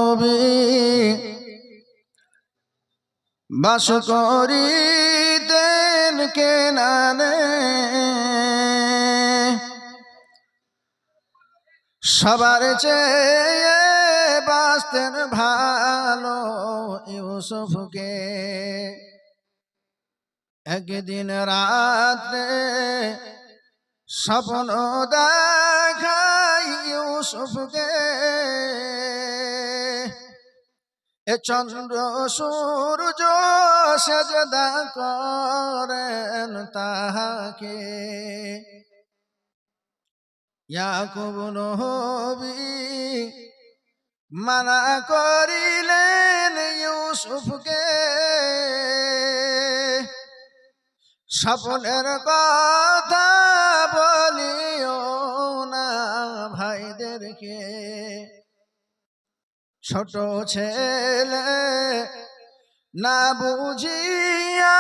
নবী বাস করিতেন কেনানে, সবার চেয়ে বাঁচতেন ভালো ইউসুফকে। একদিন রাত্রে স্বপ্ন দেখাই ইউসুফকে, এ চন্দ্র সূর্য সেজদা করেন তাহাকে। ইয়াকুব নবী মানা করিলেন ইউসুফকে, স্বপ্নের কথা বলিও না ভাইদেরকে। ছোট ছেলে না বুঝিয়া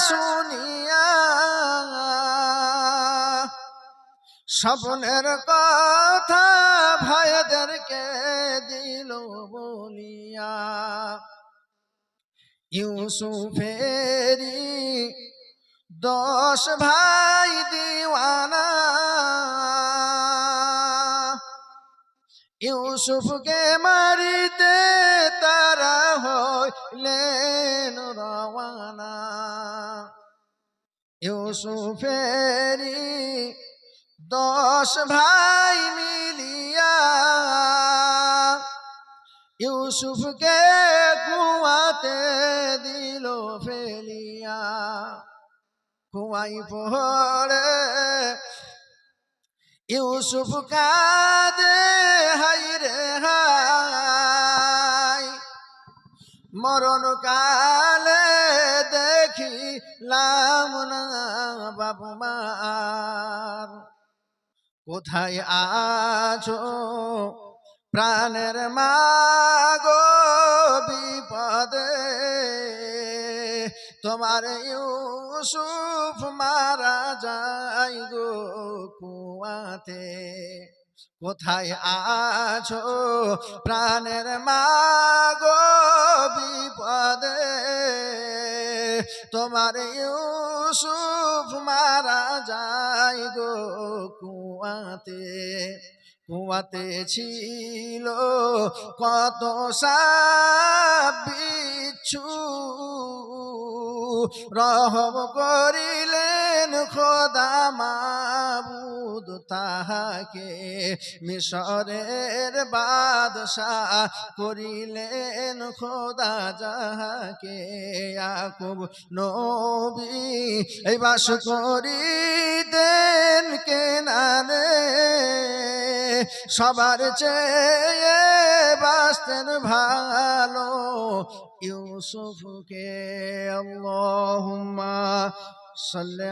শুনিয়া, স্বপ্নের কথা ভাইদেরকে দিল বলিয়া। ইউসুফেরি 10 ভাই দিওয়ানা, ইউসুফকে মারিতে তারা হইলেন রওয়ানা। ইউসুফেরি 10 ভাই মিলিয়া ইউসুফকে কুয়াতে দিল ফেলিয়া। কুয়াই পড়ে ইউসুফ কাঁদে হাই রে হাই, মরণ কালে দেখিলাম না বাবু মার। কোথায় আছো প্রাণের মা গো বিপদে, তোমার ইউসুফ মারা যায় গো কুয়াতে। কোথায় আছো প্রাণের মা গো বিপদে, তোমার ইউসুফ মারা যায় গো কুয়াতে। কুয়াতে ছিল কত সাপ বিচ্ছু, রহম করিলেন খোদা মাবুদ তাহাকে। মিশরের বাদশাহ করিলেন খোদা যাহাকে। ইয়াকুব নবী এই বাস করিতেন কেনানে, সবার চেয়ে বাঁচতেন ভালো ইউসুফকে। আল্লাহুম্মা সাল্লি